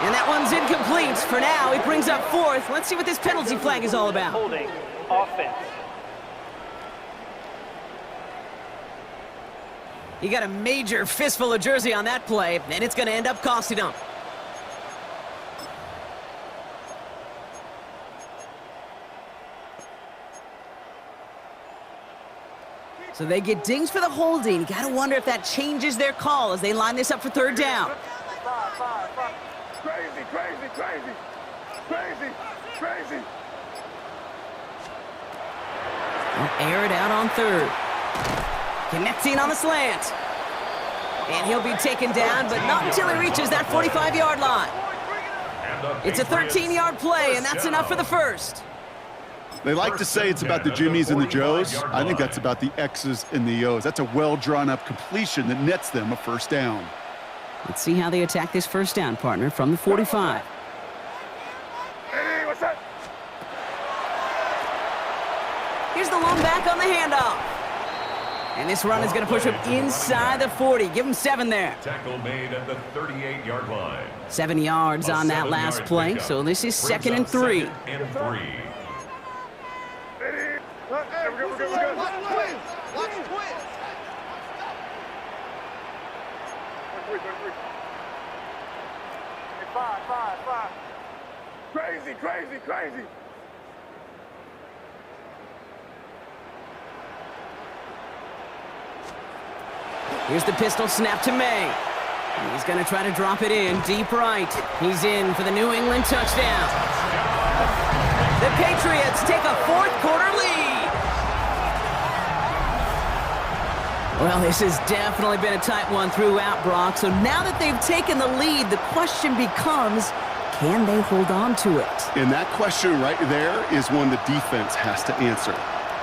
Speaker 2: And that one's incomplete. For now, it brings up 4th. Let's see what this penalty flag is all about.
Speaker 7: Holding offense.
Speaker 2: He got a major fistful of jersey on that play, and it's going to end up costing him. So they get dings for the holding. You got to wonder if that changes their call as they line this up for 3rd down.
Speaker 5: 5. Crazy.
Speaker 2: They'll air it out on 3rd. Connecting on the slant. And he'll be taken down, but not until he reaches that 45-yard line. It's a 13-yard play, and that's enough for the first.
Speaker 4: They like to say it's about the Jimmies and the Joes. I think that's about the X's and the O's. That's a well-drawn-up completion that nets them a 1st down.
Speaker 2: Let's see how they attack this 1st down, partner, from the 45.
Speaker 5: Hey, what's that?
Speaker 2: Here's the lone back on the handoff. And this run is going to push him inside the 40. Give him 7 there.
Speaker 3: Tackle made at the 38-yard line.
Speaker 2: 7 yards on that last play, so this is 2nd and 3.
Speaker 3: 2nd and 3.
Speaker 5: We're good.
Speaker 7: Watch twins.
Speaker 5: 5. Crazy.
Speaker 2: Here's the pistol snap to May. He's going to try to drop it in deep right. He's in for the New England touchdown. The Patriots take a 4th quarter lead. Well, this has definitely been a tight one throughout, Brock. So now that they've taken the lead, the question becomes, can they hold on to it?
Speaker 4: And that question right there is one the defense has to answer.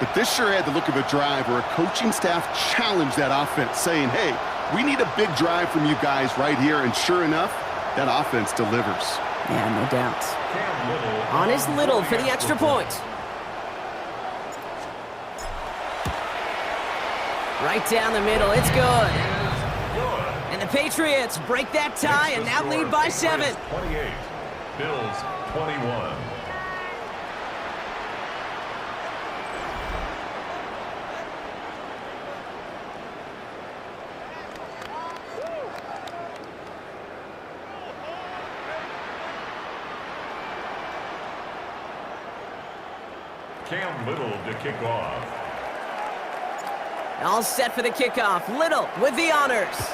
Speaker 4: But this sure had the look of a drive where a coaching staff challenged that offense, saying, hey, we need a big drive from you guys right here. And sure enough, that offense delivers.
Speaker 2: Yeah, no doubt. On is Little for the extra point. Right down the middle, it's good. And the Patriots break that tie and now lead by 7.
Speaker 3: 28, Bills 21. Cam Little to kick off.
Speaker 2: All set for the kickoff. Little with the honors.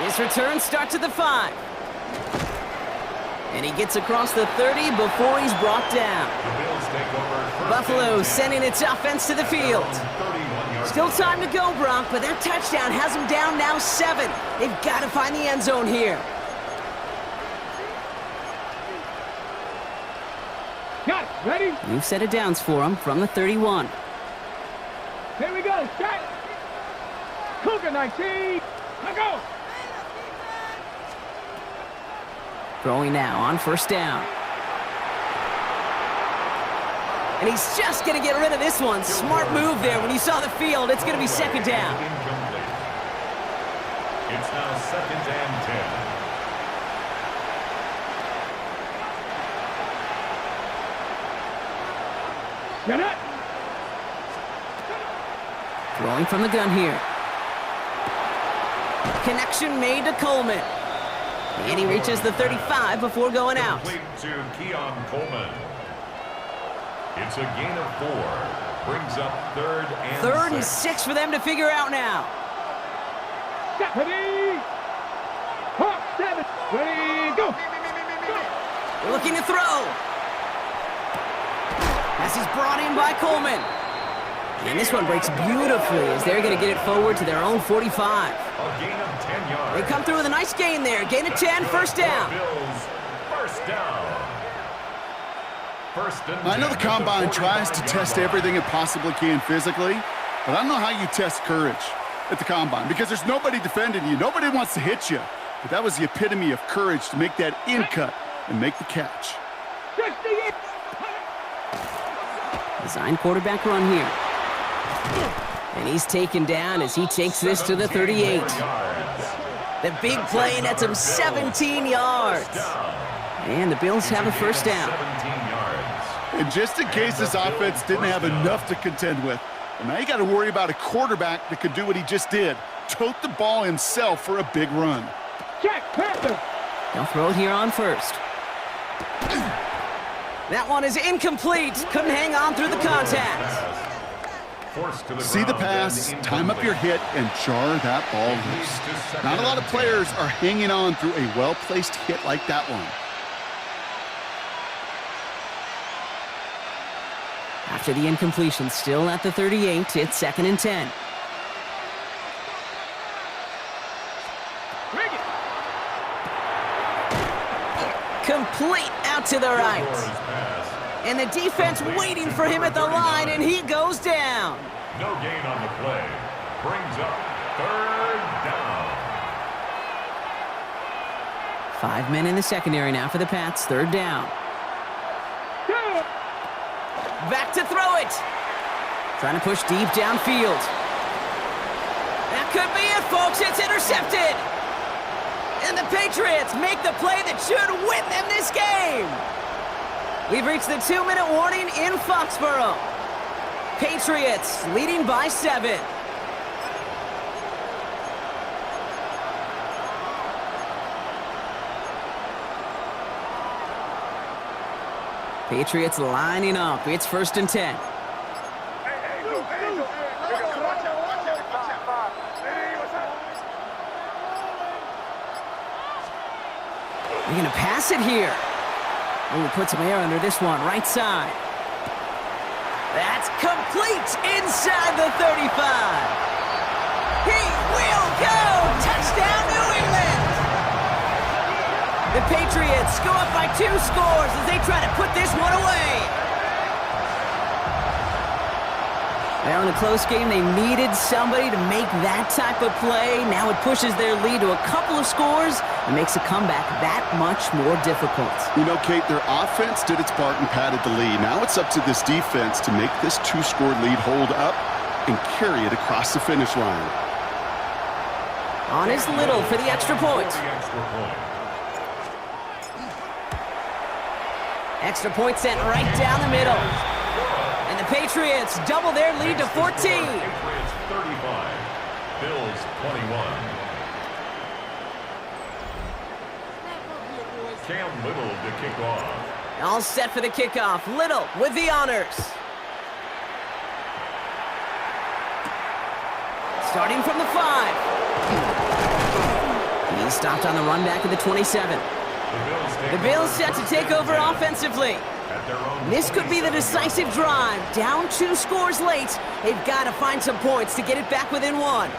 Speaker 2: His return starts at the 5. And he gets across the 30 before he's brought down.
Speaker 3: The Bills take over.
Speaker 2: Buffalo sending its offense to the field. Still time to go, Brock, but that touchdown has them down now 7. They've got to find the end zone here.
Speaker 5: Got it. Ready?
Speaker 2: New set of downs for him from the 31.
Speaker 5: Here we go. Set. Cougar 19. Let go.
Speaker 2: Throwing now on 1st down. And he's just going to get rid of this one. Smart move there when he saw the field. It's going to be 2nd down.
Speaker 3: It's now 2nd and 10.
Speaker 5: Get it.
Speaker 2: Throwing from the gun here. Connection made to Coleman. And he reaches the 35 before going out.
Speaker 3: Complete to Keon Coleman. It's a gain of 4. Brings up third and
Speaker 2: Third and 6 for them to figure out now.
Speaker 5: Ready? 7. Ready, go.
Speaker 2: Looking to throw. Pass is brought in by Coleman. And this one breaks beautifully as they're going to get it forward to their own 45.
Speaker 3: A gain of 10 yards.
Speaker 2: They come through with a nice gain there. Gain of 10, first down.
Speaker 3: Bills, first down. First and
Speaker 4: I know the
Speaker 3: 10 at
Speaker 4: Combine tries to
Speaker 3: 45-yard
Speaker 4: test
Speaker 3: line.
Speaker 4: everything it possibly can physically, but I don't know how you test courage at the Combine because there's nobody defending you. Nobody wants to hit you. But that was the epitome of courage to make that in cut and make the catch.
Speaker 2: Design quarterback run here. And he's taken down as he takes this to the 38. The big play nets him 17 yards. And the Bills have a first down.
Speaker 3: 17 yards.
Speaker 4: And just in case this offense didn't have enough to contend with, well, now you got to worry about a quarterback that could do what he just did. Tote the ball himself for a big run.
Speaker 5: Check, Panther.
Speaker 2: They'll throw it here on first. That one is incomplete. Couldn't hang on through the contact.
Speaker 3: Forced to the
Speaker 4: See the
Speaker 3: ground
Speaker 4: pass,
Speaker 3: and
Speaker 4: time up your hit, and jar that ball loose. Not a lot of players are hanging on through a well-placed hit like that one.
Speaker 2: After the incompletion, still at the 38, it's second and 10. Complete out to the right. And the defense waiting for him at the line, and he goes down.
Speaker 3: No gain on the play. Brings up third down.
Speaker 2: 5 men in the secondary now for the Pats. Third down. Back to throw it. Trying to push deep downfield. That could be it, folks. It's intercepted. And the Patriots make the play that should win them this game. We've reached the 2-minute warning in Foxborough. Patriots leading by 7. Patriots lining up. It's first and 10. They're going to pass it here. Oh, put some air under this one. Right side. That's complete inside the 35. He will go. Touchdown, New England. The Patriots go up by 2 scores as they try to put this one away. Well, in a close game, they needed somebody to make that type of play. Now it pushes their lead to a couple of scores and makes a comeback that much more difficult.
Speaker 4: You know, Kate, their offense did its part and padded the lead. Now it's up to this defense to make this 2-score lead hold up and carry it across the finish line.
Speaker 2: On is Little for the extra point. Extra point sent right down the middle. And the Patriots double their lead to 14.
Speaker 3: Patriots 35, Bills 21. Cam Little to kick off.
Speaker 2: All set for the kickoff. Little with the honors. Starting from the 5. He's stopped on the run back of the 27. The Bills set to take over offensively. This could be the decisive drive. Down 2 scores late. They've got to find some points to get it back within 1.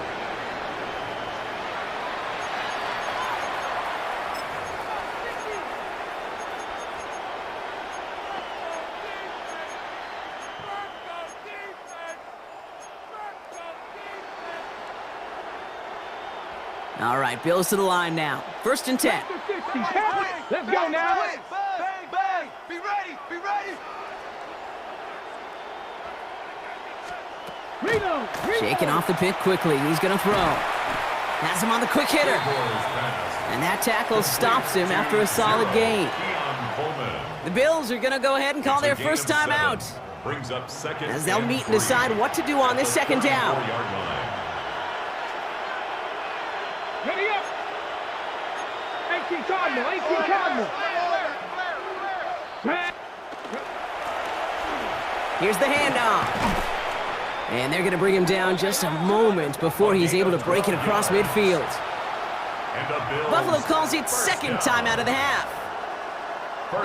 Speaker 2: All right, Bills to the line now. First and 10.
Speaker 5: Let's go now.
Speaker 7: Bang, bang. Be ready. Be ready.
Speaker 2: Shaking off the pick quickly. He's going to throw. Has him on the quick hitter. And that tackle stops him after a solid gain. The Bills are going to go ahead and call their first time out,
Speaker 3: Brings up second
Speaker 2: as they'll
Speaker 3: and
Speaker 2: meet and
Speaker 3: 3
Speaker 2: decide what to do on this second down.
Speaker 3: 34-yard line.
Speaker 5: Ready up. 18 Cardinal. 18 Cardinal.
Speaker 2: Here's the handoff. And they're going to bring him down just a moment before he's able to break it across midfield. Buffalo calls it second time out of the half.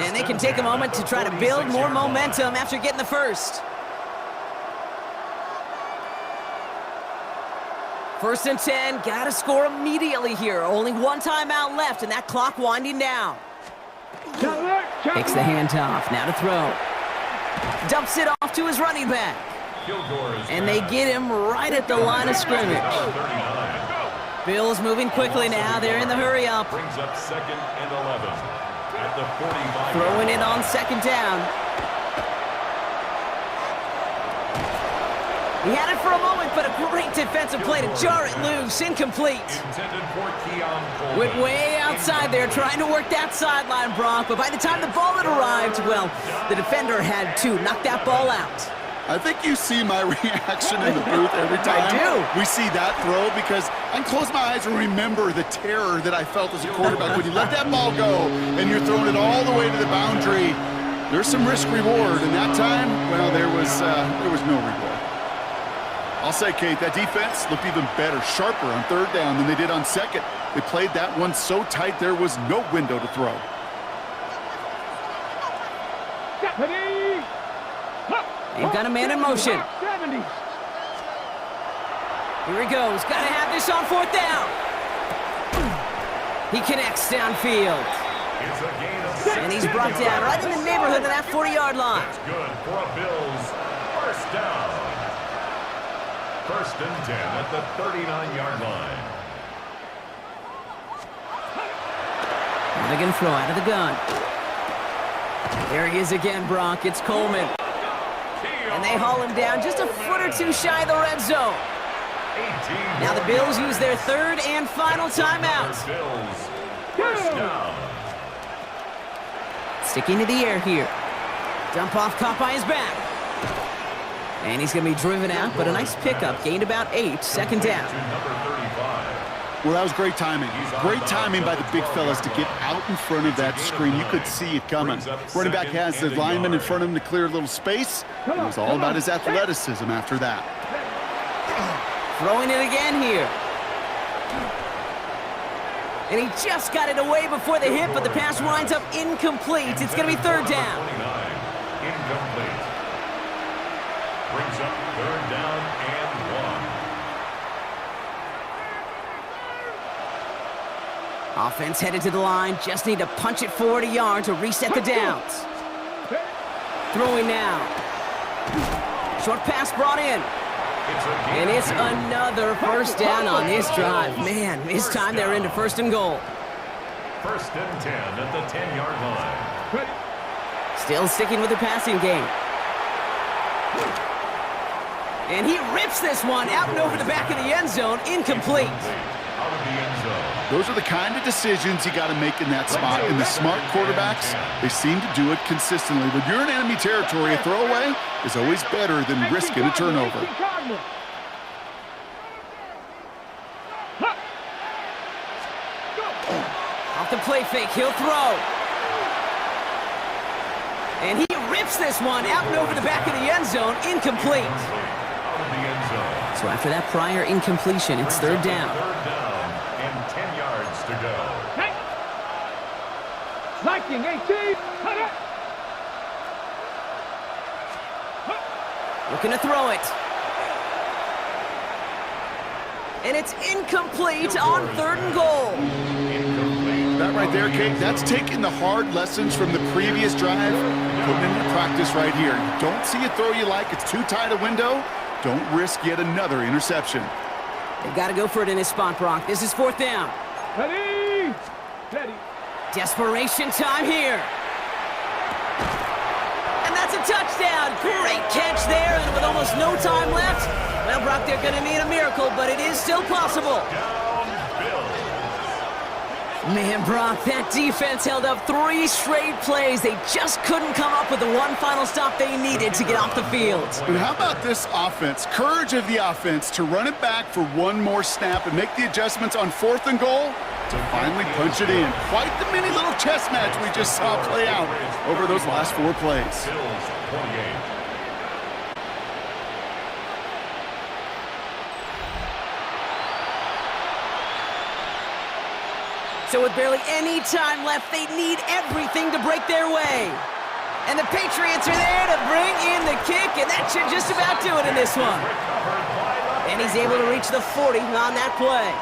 Speaker 2: And they can take a moment to try to build more momentum after getting the first. First and 10, gotta score immediately here. Only one timeout left and that clock winding down. Takes the handoff, now to throw. Dumps it off to his running back. And they get him right at the line of scrimmage. Bills moving quickly now, they're in the hurry up.
Speaker 3: Brings up second and 11 at the 45.
Speaker 2: Throwing it on second down. He had it for a moment, but a great defensive play to jar it loose. Incomplete. Went way outside there, trying to work that sideline, Brock. But by the time the ball had arrived, well, the defender had to knock that ball out.
Speaker 4: I think you see my reaction in the booth every time
Speaker 2: I do.
Speaker 4: we see that throw, because I can close my eyes and remember the terror that I felt as a quarterback when you let that ball go and you're throwing it all the way to the boundary. There's some risk reward, and that time, well, there was no reward. I'll say, Kate, that defense looked even better, sharper on third down than they did on second. They played that one so tight there was no window to throw.
Speaker 2: They've got a man in motion. Here he goes. Got to have this on fourth down. He connects downfield. And he's brought down right in the neighborhood of that 40-yard line.
Speaker 3: That's good for a Bills first down. First and 10 at the 39-yard line.
Speaker 2: Now they're going to throw out of the gun. There he is again, Brock. It's Coleman. And they haul him down just a foot or two shy of the red zone. Now the Bills use their third and final timeout.
Speaker 3: First down.
Speaker 2: Sticking to the air here. Dump off caught by his back. And he's going to be driven out, but a nice pickup. Gained about 8, second down.
Speaker 4: Well, that was great timing. Great timing by the big fellas to get out in front of that screen. You could see it coming. Running back has the lineman in front of him to clear a little space. It was all about his athleticism after that.
Speaker 2: Throwing it again here. And he just got it away before the hit, but the pass winds up incomplete. It's going to be third down.
Speaker 3: Incomplete. Brings up third down and 1.
Speaker 2: Offense headed to the line. Just need to punch it forward a yard to reset the downs. Throwing now. Short pass brought in. And it's another first down on this drive. Man, this time they're into first and goal.
Speaker 3: First and 10 at the 10-yard line.
Speaker 2: Still sticking with the passing game. And he rips this one out and over the back of the end zone. Incomplete.
Speaker 3: Out of the end zone.
Speaker 4: Those are the kind of decisions you got to make in that spot. And the smart quarterbacks, they seem to do it consistently. When you're in enemy territory, a throwaway is always better than risking a turnover.
Speaker 2: Off the play fake, he'll throw. And he rips this one out and over the back of the end zone. Incomplete.
Speaker 3: Out of the end zone.
Speaker 2: So after that prior incompletion, it's third down.
Speaker 3: Third down and 10 yards to go.
Speaker 5: Liking 18.
Speaker 2: Looking to throw it. And it's incomplete on third and goal.
Speaker 4: That right there, Kate, that's taking the hard lessons from the previous drive and putting it into practice right here. You don't see a throw you like, it's too tight a window. Don't risk yet another interception.
Speaker 2: They've got to go for it in this spot, Brock. This is fourth down.
Speaker 5: Ready. Ready.
Speaker 2: Desperation time here. And that's a touchdown. Great catch there, and with almost no time left, well, Brock, they're going to need a miracle, but it is still possible. Man, Brock, that defense held up 3 straight plays. They just couldn't come up with the one final stop they needed to get off the field.
Speaker 4: And how about this offense? Courage of the offense to run it back for one more snap and make the adjustments on fourth and goal to finally punch it in. Quite the mini little chess match we just saw play out over those last 4 plays.
Speaker 2: So with barely any time left, they need everything to break their way. And the Patriots are there to bring in the kick, and that should just about do it in this one. And he's able to reach the 40 on that play.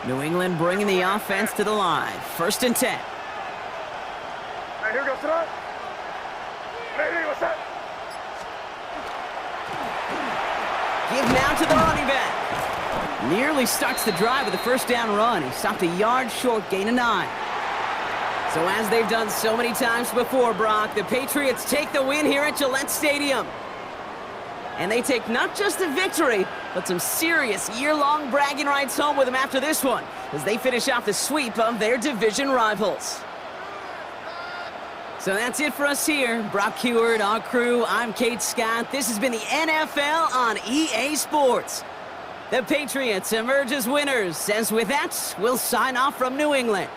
Speaker 2: New England bringing the offense to the line. 1st and 10.
Speaker 5: Hey, here goes tonight. Hey, what's that?
Speaker 2: Give now to the running back. Nearly starts the drive with a 1st down run. He stopped a yard short, gain of 9. So as they've done so many times before, Brock, the Patriots take the win here at Gillette Stadium. And they take not just a victory, but some serious year-long bragging rights home with them after this one, as they finish off the sweep of their division rivals. So that's it for us here. Brock Heward, our crew, I'm Kate Scott. This has been the NFL on EA Sports. The Patriots emerge as winners, as with that, we'll sign off from New England.